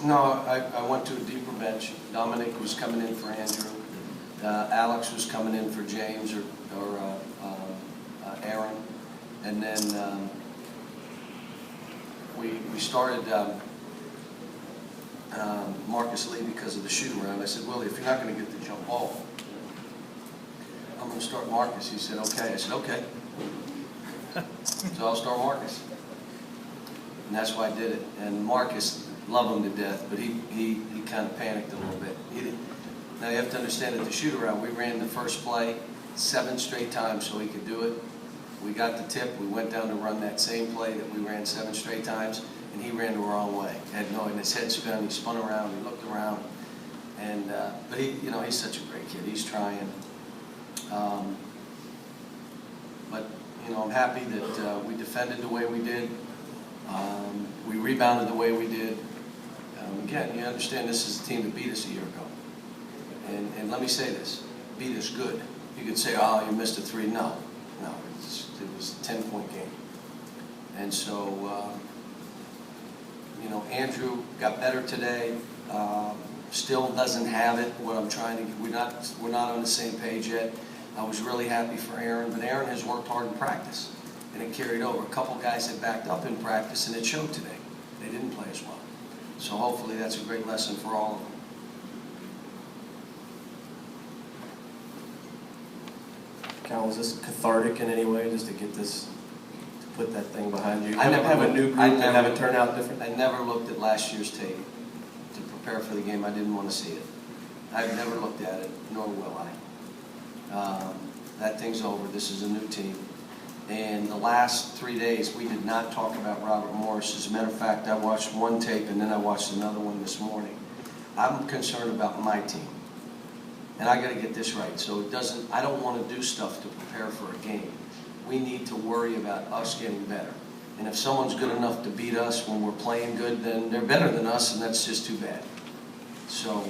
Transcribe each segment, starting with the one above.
No, I went to a deeper bench. Dominic was coming in for Andrew. Alex was coming in for James or Aaron. And then we started Marcus Lee because of the shoot around. I said, Willie, if you're not going to get the jump ball, I'm going to start Marcus. He said, okay. I said, okay. So I'll start Marcus. And that's why I did it. And Marcus, love him to death, but he kind of panicked a little bit. Now you have to understand that the shoot around, we ran the first play 7 straight times so he could do it. We got the tip. We went down to run that same play that we ran 7 straight times, and he ran the wrong way. Had no, and his head spun. He spun around. He looked around, and but he, he's such a great kid. He's trying. But I'm happy that we defended the way we did. We rebounded the way we did. Again, you understand this is a team that beat us a year ago. And let me say this, beat us good. You could say, oh, you missed a 3. No, it was a 10-point game. And so, Andrew got better today. Still doesn't have it. What I'm trying to, we're not on the same page yet. I was really happy for Aaron, but Aaron has worked hard in practice, and it carried over. A couple guys had backed up in practice, and it showed today. They didn't play as well. So hopefully that's a great lesson for all of them. Cal, was this cathartic in any way, just to get this, to put that thing behind you? I never have a new group and have it turn out different? I never looked at last year's tape to prepare for the game. I didn't want to see it. I've never looked at it, nor will I. That thing's over. This is a new team. And the last 3 days, we did not talk about Robert Morris. As a matter of fact, I watched one tape and then I watched another one this morning. I'm concerned about my team. And I got to get this right. So I don't want to do stuff to prepare for a game. We need to worry about us getting better. And if someone's good enough to beat us when we're playing good, then they're better than us, and that's just too bad. So.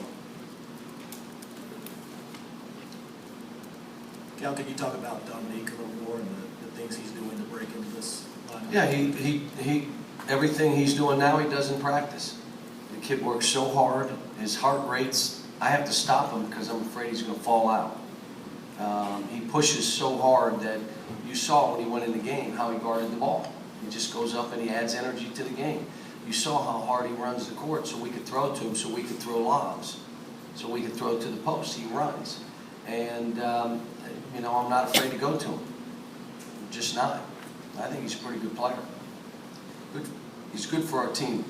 Cal, can you talk about Dominique a little more and the things he's doing to break into this lineup? Yeah, he everything he's doing now he does in practice. The kid works so hard. His heart rate's, I have to stop him because I'm afraid he's going to fall out. He pushes so hard that you saw when he went in the game how he guarded the ball. He just goes up and he adds energy to the game. You saw how hard he runs the court so we could throw to him, so we could throw lobs, so we could throw to the post. He runs. And, I'm not afraid to go to him. I'm just not. I think he's a pretty good player. He's good for our team.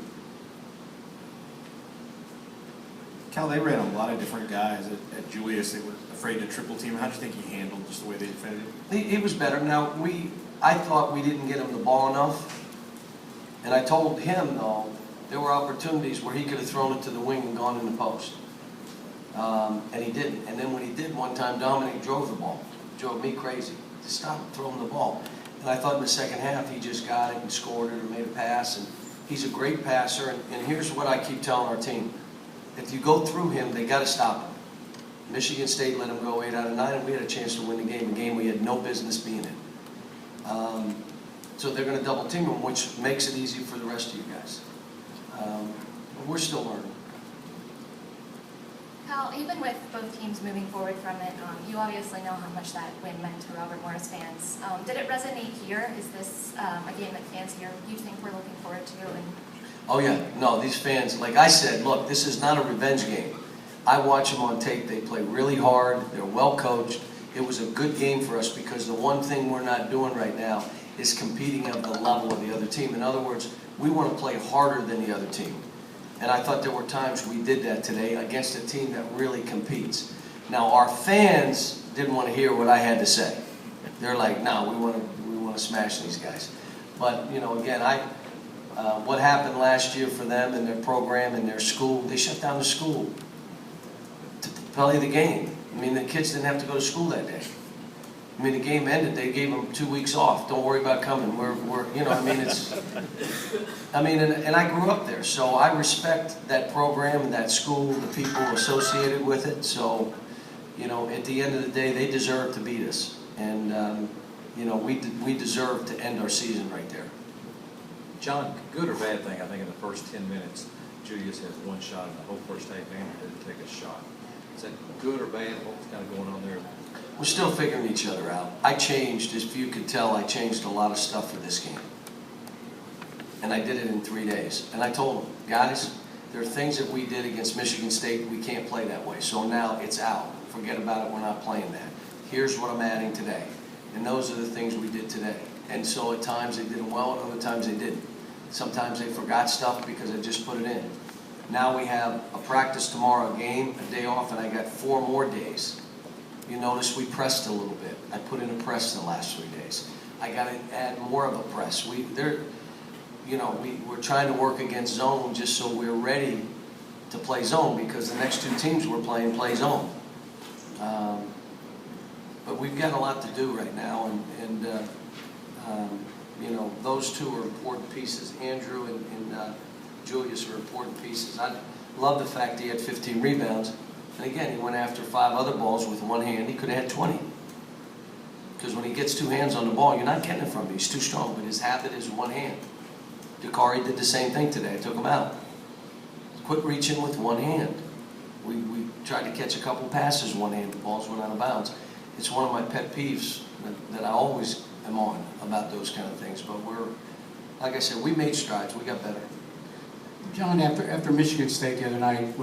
Cal, they ran a lot of different guys at Julius. They were afraid to triple team. How do you think he handled just the way they defended? He was better. Now, I thought we didn't get him the ball enough. And I told him, though, there were opportunities where he could have thrown it to the wing and gone in the post. And he didn't. And then when he did one time, Dominic drove the ball. Drove me crazy. To stop throwing the ball. And I thought in the second half he just got it and scored it or made a pass. And he's a great passer. And here's what I keep telling our team. If you go through him, they got to stop him. Michigan State let him go 8 out of 9, and we had a chance to win the game, a game we had no business being in. So they're going to double team him, which makes it easy for the rest of you guys. But we're still learning. Cal, even with both teams moving forward from it, you obviously know how much that win meant to Robert Morris fans. Did it resonate here? Is this a game that fans here you think we're looking forward to? Oh yeah, no, these fans, like I said, look, this is not a revenge game. I watch them on tape. They play really hard. They're well coached. It was a good game for us because the one thing we're not doing right now is competing at the level of the other team. In other words, we want to play harder than the other team. And I thought there were times we did that today against a team that really competes. Now, our fans didn't want to hear what I had to say. They're like, no, we want to smash these guys. But, again, what happened last year for them and their program and their school, they shut down the school to play the game. I mean, the kids didn't have to go to school that day. I mean, the game ended, they gave them 2 weeks off. Don't worry about coming. And I grew up there, so I respect that program and that school, the people associated with it. So, at the end of the day, they deserve to beat us. And, we deserve to end our season right there. John, good or bad thing, I think, in the first 10 minutes, Julius has one shot in the whole first half, and didn't take a shot. Is that good or bad? What's kind of going on there? We're still figuring each other out. I changed, if you could tell, I changed a lot of stuff for this game. And I did it in 3 days. And I told them, guys, there are things that we did against Michigan State, we can't play that way. So now it's out. Forget about it, we're not playing that. Here's what I'm adding today. And those are the things we did today. And so at times they did them well, and other times they didn't. Sometimes they forgot stuff because I just put it in. Now we have a practice tomorrow, a game, a day off, and I got 4 more days. You notice we pressed a little bit. I put in a press the last 3 days. I got to add more of a press. We're trying to work against zone just so we're ready to play zone, because the next 2 teams we're playing play zone. But we've got a lot to do right now, and those 2 are important pieces. Andrew and Julius are important pieces. I love the fact he had 15 rebounds. And again, he went after 5 other balls with one hand. He could have had 20. Because when he gets 2 hands on the ball, you're not getting it from him. He's too strong, but his habit is one hand. Calipari did the same thing today. I took him out. Quit reaching with one hand. We tried to catch a couple passes one hand. The balls went out of bounds. It's one of my pet peeves that I always am on about those kind of things. But like I said, we made strides. We got better. John, after Michigan State the other night,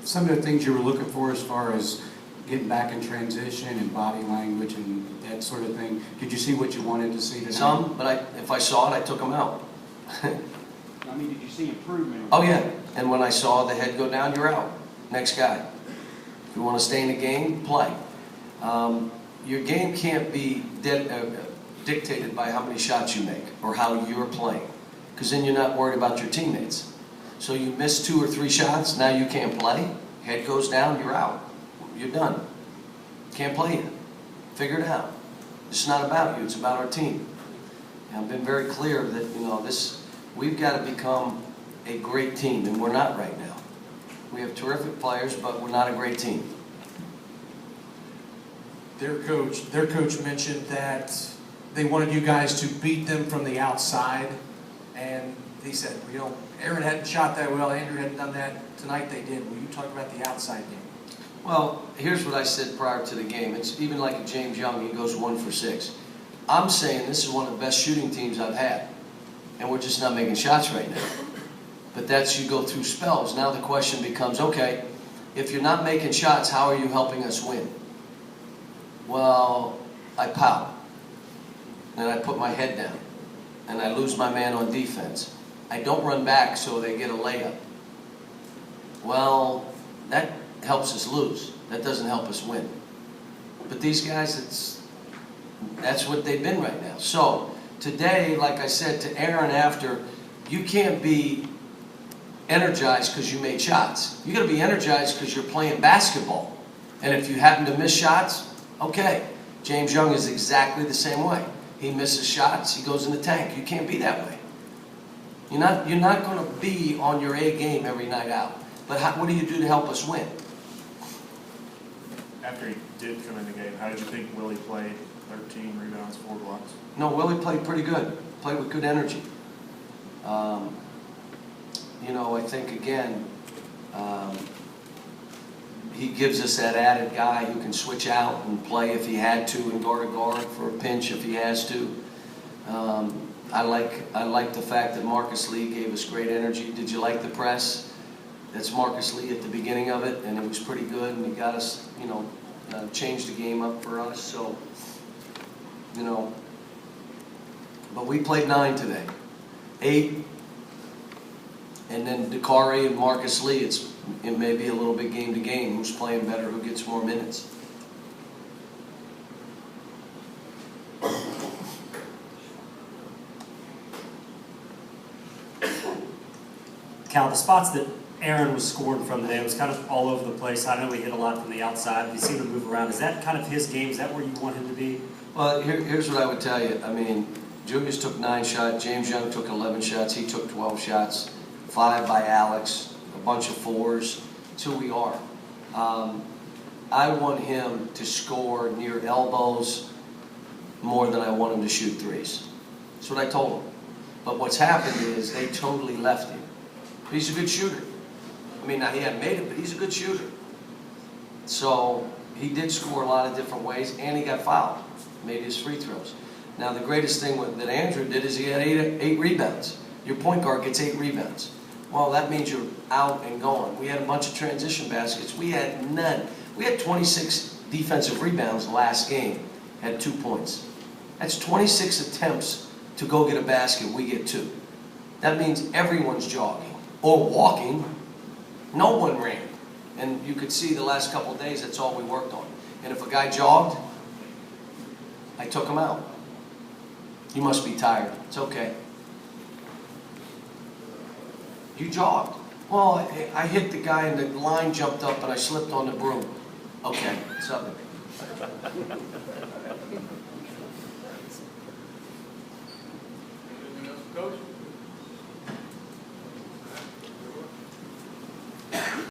some of the things you were looking for as far as getting back in transition and body language and that sort of thing, did you see what you wanted to see tonight? Some, but if I saw it, I took them out. I mean, did you see improvement? Oh, yeah. And when I saw the head go down, you're out. Next guy. If you want to stay in the game, play. Your game can't be dictated by how many shots you make or how you're playing, because then you're not worried about your teammates. So you miss 2 or 3 shots, now you can't play. Head goes down, you're out. You're done. Can't play you. Figure it out. It's not about you, it's about our team. And I've been very clear that, we've got to become a great team, and we're not right now. We have terrific players, but we're not a great team. Their coach mentioned that they wanted you guys to beat them from the outside, and he said, Aaron hadn't shot that well, Andrew hadn't done that. Tonight they did. Will you talk about the outside game? Well, here's what I said prior to the game. It's even like James Young, he goes 1 for 6. I'm saying this is one of the best shooting teams I've had, and we're just not making shots right now. But you go through spells. Now the question becomes, okay, if you're not making shots, how are you helping us win? Well, I pout, and I put my head down, and I lose my man on defense. I don't run back so they get a layup. Well, that helps us lose. That doesn't help us win. But these guys, that's what they've been right now. So today, like I said to Aaron after, you can't be energized because you made shots. You got to be energized because you're playing basketball. And if you happen to miss shots, okay. James Young is exactly the same way. He misses shots, he goes in the tank. You can't be that way. You're not going to be on your A game every night out. But what do you do to help us win? After he did come in the game, how did you think Willie played? 13 rebounds, 4 blocks. No, Willie played pretty good. Played with good energy. I think, again, he gives us that added guy who can switch out and play if he had to and guard a guard for a pinch if he has to. I like the fact that Marcus Lee gave us great energy. Did you like the press? That's Marcus Lee at the beginning of it, and it was pretty good, and he got us, changed the game up for us. So, but we played 9 today. 8, and then Calipari and Marcus Lee, it may be a little bit game to game. Who's playing better? Who gets more minutes? Cal, the spots that Aaron was scoring from today was kind of all over the place. I know he hit a lot from the outside. You see him move around. Is that kind of his game? Is that where you want him to be? Well, here's what I would tell you. I mean, Julius took 9 shots. James Young took 11 shots. He took 12 shots. 5 by Alex. A bunch of 4s. That's who we are. I want him to score near elbows more than I want him to shoot 3s. That's what I told him. But what's happened is they totally left him. He's a good shooter. I mean, now he hadn't made it, but he's a good shooter. So he did score a lot of different ways, and he got fouled, made his free throws. Now, the greatest thing that Andrew did is he had eight rebounds. Your point guard gets 8 rebounds. Well, that means you're out and going. We had a bunch of transition baskets. We had none. We had 26 defensive rebounds last game, had 2 points. That's 26 attempts to go get a basket, we get 2. That means everyone's jogging or walking. No one ran. And you could see the last couple of days, that's all we worked on. And if a guy jogged, I took him out. You must be tired. It's okay. You jogged. Well, I hit the guy and the line jumped up and I slipped on the broom. Okay, something.